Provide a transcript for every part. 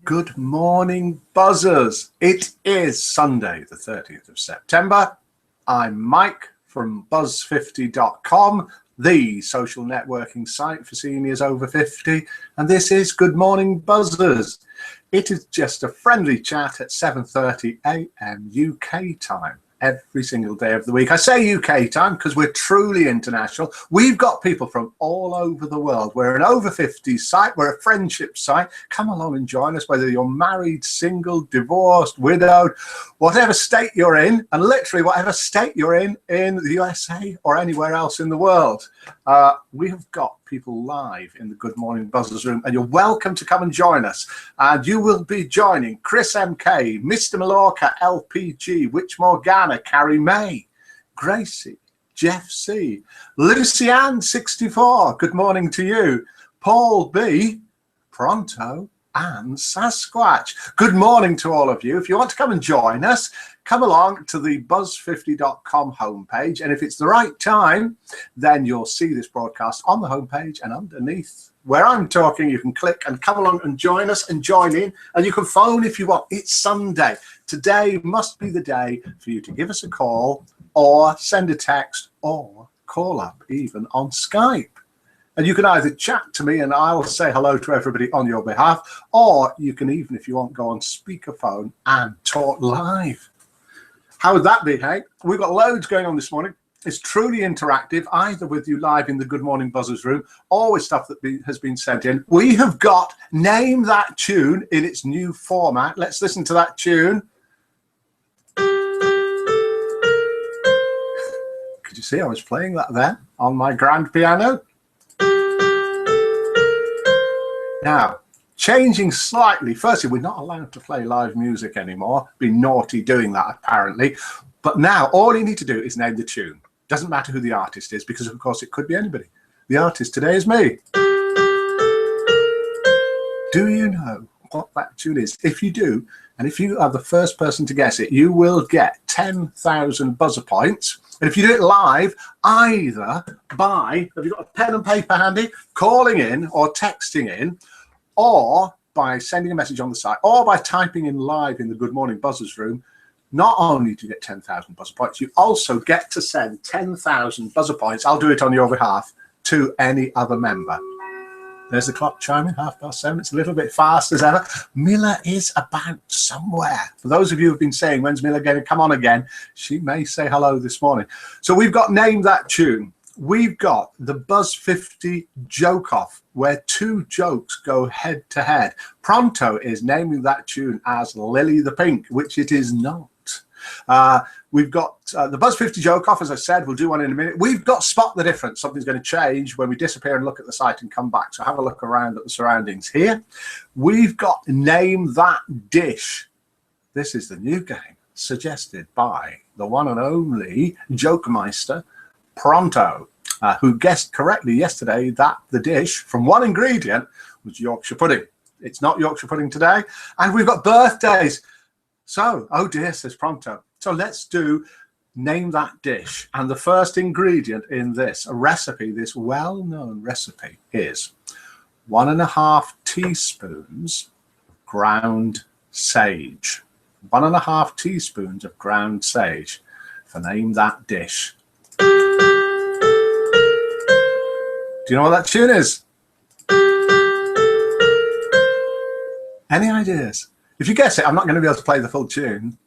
Good morning, buzzers. It is Sunday, the 30th of September. I'm Mike from Buzz50.com, the social networking site for seniors over 50, and this is Good Morning Buzzers. It is just a friendly chat at 7:30 a.m. UK time every single day of the week. I say UK time because we're truly international. We've got people from all over the world. We're an over 50s site. We're a friendship site. Come along and join us, whether you're married, single, divorced, widowed, whatever state you're in, and literally whatever state you're in the USA or anywhere else in the world. We have got people live in the Good Morning Buzzers room, and you're welcome to come and join us. And you will be joining Chris MK, Mr. Mallorca, LPG, Witch Morgana, Carrie May, Gracie, Jeff C, Lucianne 64, good morning to you, Paul B, Pronto, and Sasquatch. Good morning to all of you. If you want to come and join us, come along to the Buzz50.com homepage, and if it's the right time, then you'll see this broadcast on the homepage, and underneath where I'm talking, you can click and come along and join us and join in, and you can phone if you want. It's Sunday. Today must be the day for you to give us a call or send a text or call up even on Skype. And you can either chat to me and I'll say hello to everybody on your behalf, or you can even, if you want, go on speakerphone and talk live. How would that be, hey? We've got loads going on this morning. It's truly interactive, either with you live in the Good Morning Buzzers room or with stuff that has been sent in. We have got Name That Tune in its new format. Let's listen to that tune. Could you see I was playing that then on my grand piano? Now, changing slightly. Firstly, we're not allowed to play live music anymore. Be naughty doing that, apparently. But now, all you need to do is name the tune. Doesn't matter who the artist is, because, of course, it could be anybody. The artist today is me. Do you know what that tune is? If you do, and if you are the first person to guess it, you will get 10,000 buzzer points. And if you do it live, either by, have you got a pen and paper handy, calling in or texting in, or by sending a message on the site, or by typing in live in the Good Morning Buzzers room, not only do you get 10,000 buzzer points, you also get to send 10,000 buzzer points, I'll do it on your behalf, to any other member. There's the clock chiming, 7:30. It's a little bit fast as ever. Miller is about somewhere. For those of you who've been saying, when's Miller going to come on again? She may say hello this morning. So we've got Name That Tune. We've got the Buzz50 Joke-Off, where two jokes go head to head. Pronto is naming that tune as Lily the Pink, which it is not. We've got the Buzz50 Joke-Off, as I said. We'll do one in a minute. We've got Spot the Difference. Something's going to change when we disappear and look at the site and come back. So have a look around at the surroundings here. We've got Name That Dish. This is the new game suggested by the one and only Jokemeister Pronto, who guessed correctly yesterday that the dish from one ingredient was Yorkshire pudding. It's not Yorkshire pudding today. And we've got birthdays. So, oh dear, says Pronto. So let's do Name That Dish. And the first ingredient in this recipe, this well-known recipe, is 1.5 teaspoons of ground sage. 1.5 teaspoons of ground sage for Name That Dish. Do you know what that tune is? Any ideas? If you guess it, I'm not going to be able to play the full tune.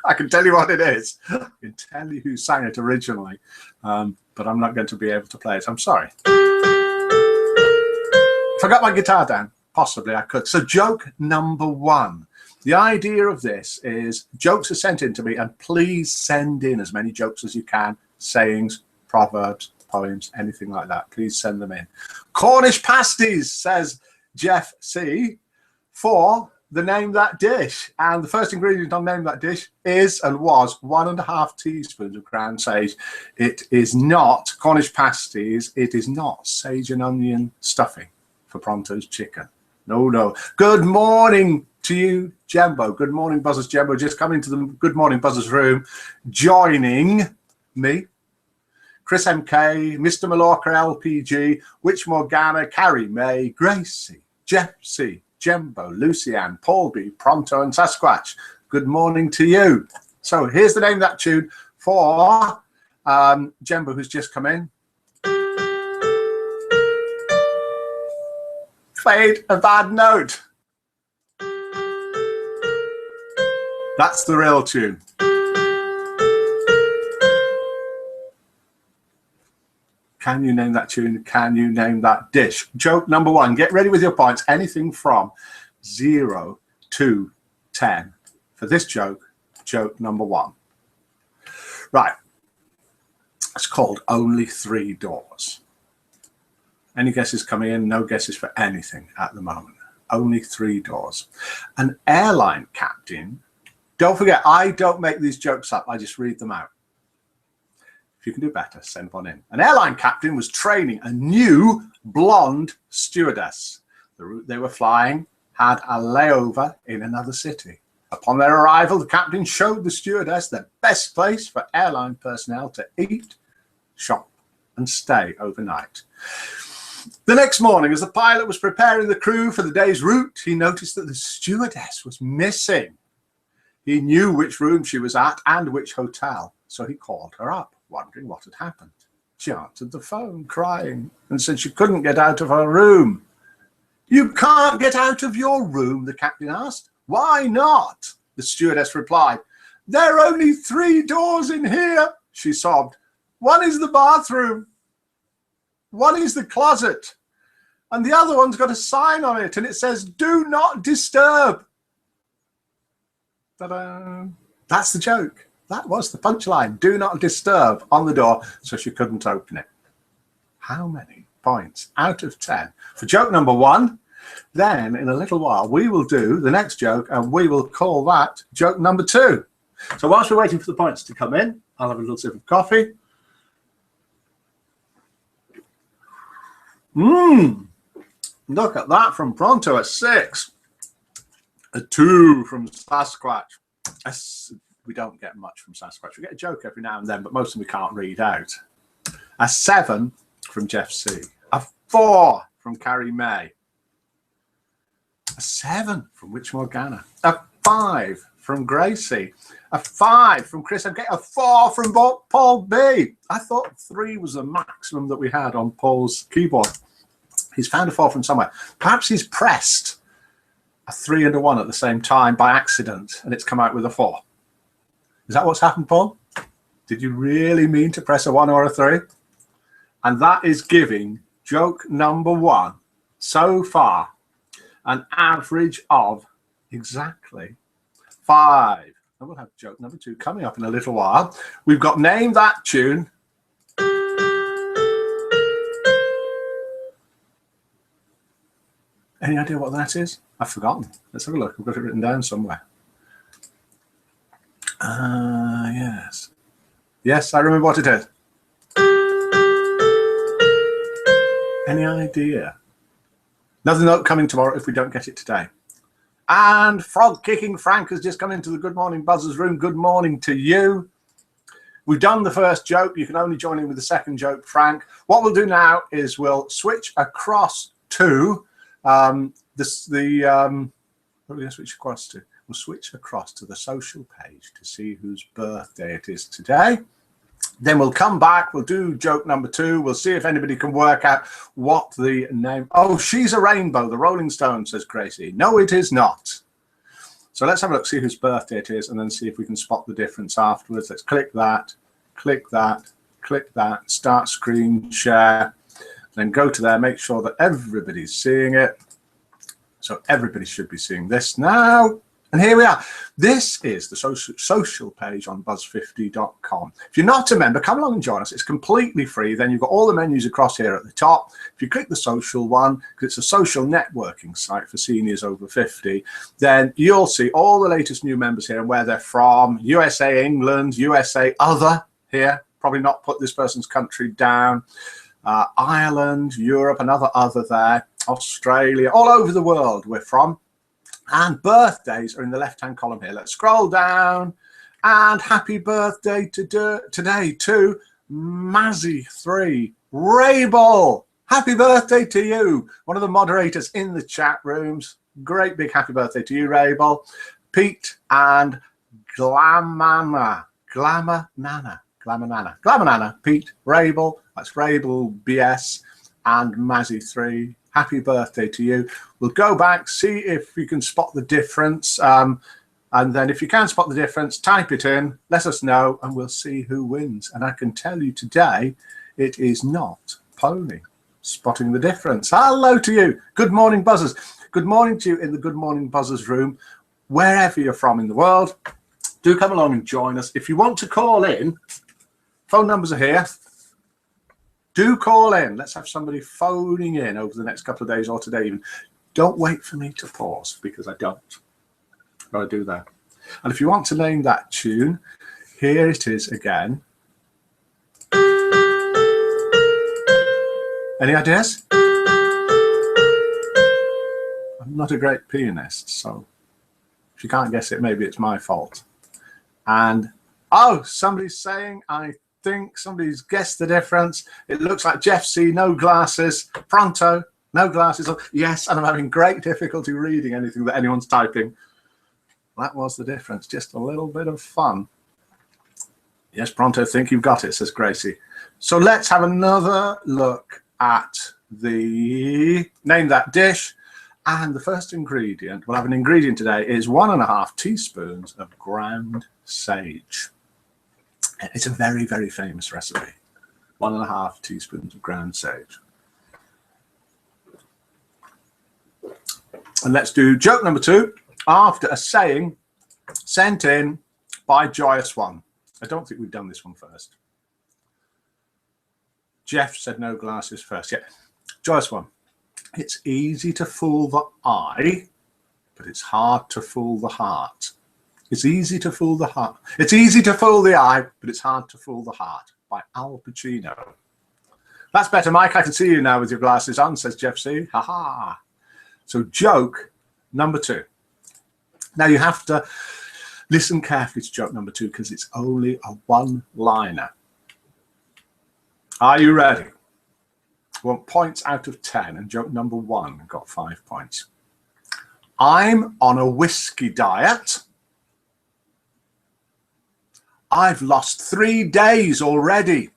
I can tell you what it is. I can tell you who sang it originally, but I'm not going to be able to play it. I'm sorry. If I got my guitar down, possibly I could. So joke number one. The idea of this is jokes are sent in to me, and please send in as many jokes as you can, sayings, proverbs, poems, anything like that. Please send them in. Cornish pasties, says Jeff C, for the Name That Dish. And the first ingredient on Name That Dish is and was 1.5 teaspoons of ground sage. It is not Cornish pasties. It is not sage and onion stuffing for Pronto's chicken. No, no. Good morning to you, Jembo. Good morning, Buzzers. Jembo just coming to the Good Morning Buzzers room, joining me, Chris MK, Mr. Mallorca, LPG, Witch Morgana, Carrie May, Gracie, Jeff C, Jembo, Lucianne, Paul B, Pronto and Sasquatch. Good morning to you. So here's the name of that tune for Jembo, who's just come in. Played a bad note. That's the real tune. Can you name that tune? Can you name that dish? Joke number 1. Get ready with your points. Anything from 0 to 10 for this joke. Joke number 1. Right. It's called Only 3 Doors. Any guesses coming in? No guesses for anything at the moment. Only 3 doors. An airline captain. Don't forget, I don't make these jokes up. I just read them out. If you can do better, send one in. An airline captain was training a new blonde stewardess. The route they were flying had a layover in another city. Upon their arrival, the captain showed the stewardess the best place for airline personnel to eat, shop, and stay overnight. The next morning, as the pilot was preparing the crew for the day's route, he noticed that the stewardess was missing. He knew which room she was at and which hotel, so he called her up, wondering what had happened. She answered the phone, crying, and said she couldn't get out of her room. "You can't get out of your room?" the captain asked. "Why not?" the stewardess replied. "There are only 3 doors in here," she sobbed. "One is the bathroom, one is the closet, and the other one's got a sign on it, and it says, 'Do not disturb.'" Ta-da! That's the joke. That was the punchline. "Do not disturb" on the door, so she couldn't open it. How many points out of 10 for joke number 1? Then, in a little while, we will do the next joke, and we will call that joke number 2. So whilst we're waiting for the points to come in, I'll have a little sip of coffee. Look at that from Pronto, a 6. A 2 from Sasquatch. We don't get much from Sasquatch. We get a joke every now and then, but most of them we can't read out. A 7 from Jeff C. A 4 from Carrie May. A 7 from Witch Morgana. A 5 from Gracie. A 5 from Chris. I'm getting a 4 from Paul B. I thought 3 was the maximum that we had on Paul's keyboard. He's found a 4 from somewhere. Perhaps he's pressed a 3 and a 1 at the same time by accident, and it's come out with a 4. Is that what's happened, Paul? Did you really mean to press a 1 or a 3? And that is giving joke number 1 so far an average of exactly 5. And we'll have joke number 2 coming up in a little while. We've got Name That Tune. Any idea what that is? I've forgotten. Let's have a look. I've got it written down somewhere. Yes. Yes, I remember what it is. Any idea? Another note coming tomorrow if we don't get it today. And Frog Kicking Frank has just come into the Good Morning Buzzers room. Good morning to you. We've done the first joke. You can only join in with the second joke, Frank. What we'll do now is we'll switch across to what are we going to switch across to? We'll switch across to the social page to see whose birthday it is today. Then we'll come back. We'll do joke number 2. We'll see if anybody can work out what the name. Oh, She's a Rainbow, the Rolling Stones, says Gracie. No, it is not. So let's have a look, see whose birthday it is, and then see if we can spot the difference afterwards. Let's click that, click that, click that, start screen share. Then go to there, make sure that everybody's seeing it. So everybody should be seeing this now. And here we are. This is the social page on Buzz50.com. If you're not a member, come along and join us. It's completely free. Then you've got all the menus across here at the top. If you click the social one, because it's a social networking site for seniors over 50, then you'll see all the latest new members here and where they're from. USA, England, USA, other here. Probably not put this person's country down. Ireland, Europe, another other there. Australia, all over the world we're from. And birthdays are in the left-hand column here. Let's scroll down. And happy birthday today to Mazzy3 Rabel. Happy birthday to you. One of the moderators in the chat rooms. great big happy birthday to you, Rabel. Pete and Glamanana, Pete, Rabel, that's Rabel BS, and Mazzy3. Happy birthday to you. We'll go back, see if you can spot the difference. And then if you can spot the difference, type it in, let us know, and we'll see who wins. And I can tell you today, it is not Pony spotting the difference. Hello to you. Good morning, Buzzers. Good morning to you in the Good Morning Buzzers room, wherever you're from in the world. Do come along and join us. If you want to call in, phone numbers are here. Do call in. Let's have somebody phoning in over the next couple of days or today even. Don't wait for me to pause, because I don't. Got to do that. And if you want to name that tune, here it is again. Any ideas? I'm not a great pianist, so if you can't guess it, maybe it's my fault. And, oh, somebody's saying, I think somebody's guessed the difference. It looks like Jeff C, no glasses. Pronto, no glasses. Yes, and I'm having great difficulty reading anything that anyone's typing. That was the difference. Just a little bit of fun. Yes, Pronto, think you've got it, says Gracie. So let's have another look at the name that dish. And the first ingredient, we'll have an ingredient today, is 1.5 teaspoons of ground sage. It's a very, very famous recipe. 1.5 teaspoons of ground sage. And let's do joke number 2 after a saying sent in by Joyous One. I don't think we've done this one first. Jeff said no glasses first. Yeah, Joyous One. It's easy to fool the eye, but it's hard to fool the heart. It's easy to fool the heart. It's easy to fool the eye, but it's hard to fool the heart, by Al Pacino. That's better, Mike. I can see you now with your glasses on, says Jeff C. Ha ha. So joke number 2. Now you have to listen carefully to joke number 2, because it's only a one-liner. Are you ready? I want points out of 10, and joke number 1 got 5 points. I'm on a whiskey diet. I've lost 3 days already.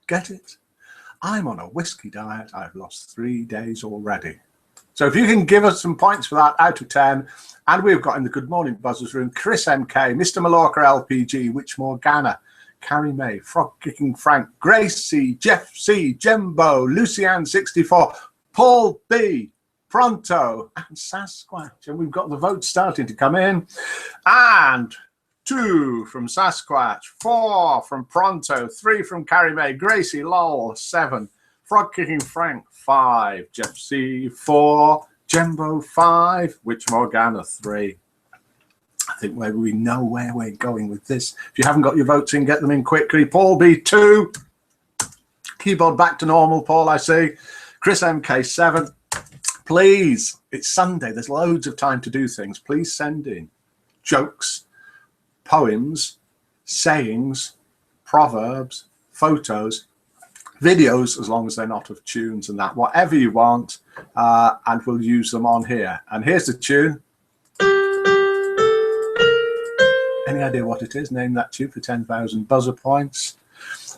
Get it? I'm on a whiskey diet. I've lost 3 days already. So if you can give us some points for that out of 10, and we've got in the Good Morning Buzzers room, Chris MK, Mr. Mallorca LPG, Witch Morgana, Carrie May, Frog Kicking Frank, Grace C, Jeff C, Jembo, Lucianne 64, Paul B, Pronto, and Sasquatch. And we've got the votes starting to come in. And 2 from Sasquatch, 4 from Pronto, 3 from Carrie May, Gracie Lol, 7, Frog Kicking Frank, 5, Jeff C, 4, Jembo, 5, Witch Morgana, 3. I think maybe we know where we're going with this. If you haven't got your votes in, get them in quickly. Paul B, 2. Keyboard back to normal, Paul, I see. Chris MK, 7. Please, it's Sunday. There's loads of time to do things. Please send in jokes, poems, sayings, proverbs, photos, videos, as long as they're not of tunes and that, whatever you want, and we'll use them on here. And here's the tune. Any idea what it is? Name that tune for 10,000 buzzer points.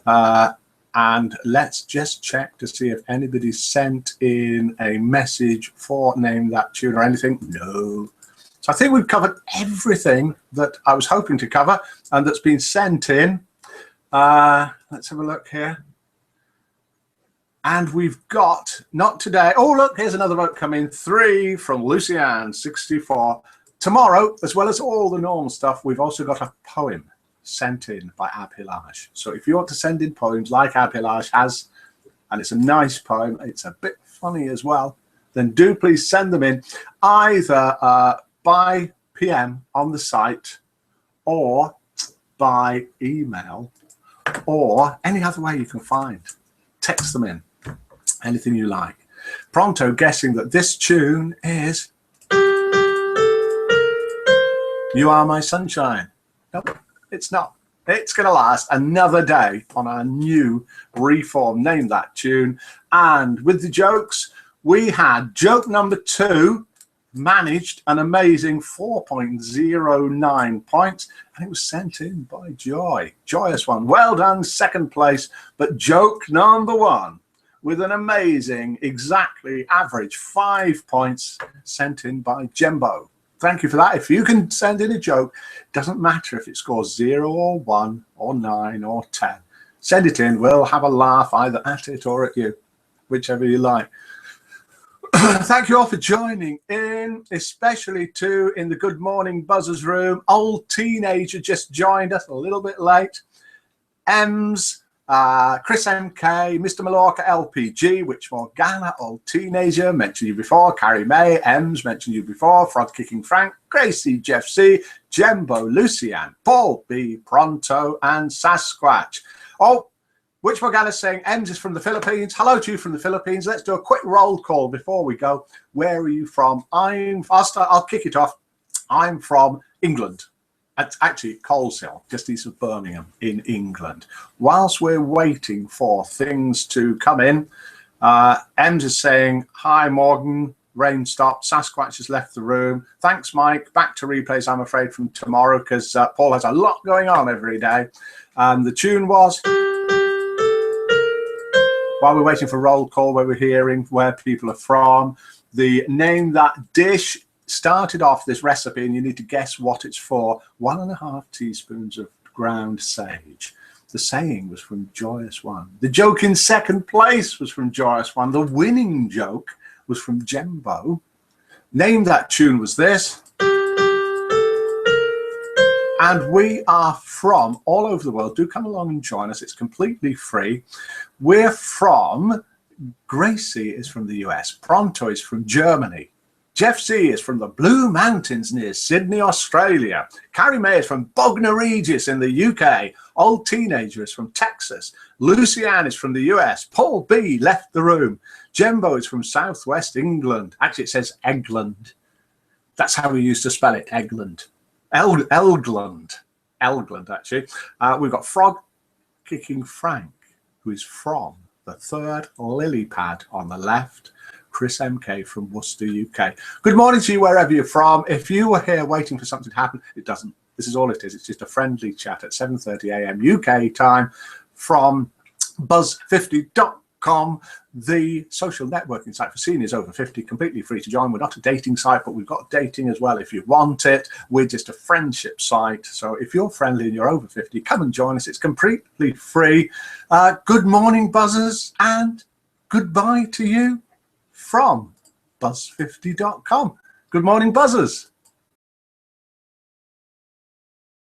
And let's just check to see if anybody sent in a message for name that tune or anything. No. So I think we've covered everything that I was hoping to cover and that's been sent in. Let's have a look here. And we've got, not today. Oh, look, here's another vote coming. 3 from Lucianne, 64. Tomorrow, as well as all the normal stuff, we've also got a poem sent in by Abhilaj. So if you want to send in poems like Abhilaj has, and it's a nice poem, it's a bit funny as well, then do please send them in either by PM on the site or by email or any other way you can find. Text them in, anything you like. Pronto guessing that this tune is You Are My Sunshine. Nope, it's not. It's going to last another day on our new reform Name That Tune. And with the jokes, we had joke number 2 managed an amazing 4.09 points, and it was sent in by Joy. Joyous one. Well done, second place. But joke number 1 with an amazing, exactly average 5 points sent in by Jembo. Thank you for that. If you can send in a joke, doesn't matter if it scores 0 or 1 or 9 or 10. Send it in. We'll have a laugh either at it or at you, whichever you like. Thank you all for joining in, especially to in the Good Morning Buzzers room. Old Teenager just joined us a little bit late. Ems, Chris MK, Mr. Mallorca LPG, Witch Morgana, Old Teenager, mentioned you before, Carrie May, Ems, mentioned you before, Frog Kicking Frank, Gracie, Jeff C, Jembo, Lucianne, Paul B, Pronto, and Sasquatch. Oh, Witch Morgana saying Ems is from the Philippines. Hello to you from the Philippines. Let's do a quick roll call before we go. Where are you from? I'll kick it off. I'm from England. It's actually Coleshill, just east of Birmingham in England. Whilst we're waiting for things to come in, Ems is saying, hi, Morgan, rain stopped, Sasquatch has left the room. Thanks, Mike. Back to replays, I'm afraid, from tomorrow, because Paul has a lot going on every day. And the tune was, while we're waiting for roll call, where we're hearing where people are from, the name that dish started off this recipe, and you need to guess what it's for. 1.5 teaspoons of ground sage. The saying was from Joyous One. The joke in second place was from Joyous One. The winning joke was from Jembo. Name that tune was this. And we are from all over the world. Do come along and join us. It's completely free. We're from, Gracie is from the US. Pronto is from Germany. Jeff C is from the Blue Mountains near Sydney, Australia. Carrie May is from Bognor Regis in the UK. Old Teenager is from Texas. Lucianne is from the US. Paul B left the room. Jembo is from Southwest England. Actually, it says Egland. That's how we used to spell it, Egland. Elgland, actually. We've got Frog Kicking Frank, who is from the third lily pad on the left. Chris MK from Worcester, UK. Good morning to you wherever you're from. If you were here waiting for something to happen, it doesn't. This is all it is. It's just a friendly chat at 7:30 a.m. UK time from Buzz50.com, the social networking site for seniors over 50, completely free to join. We're not a dating site, but we've got dating as well if you want it. We're just a friendship site. So if you're friendly and you're over 50, come and join us. It's completely free. Good morning, Buzzers, and goodbye to you from Buzz50.com. Good morning, Buzzers.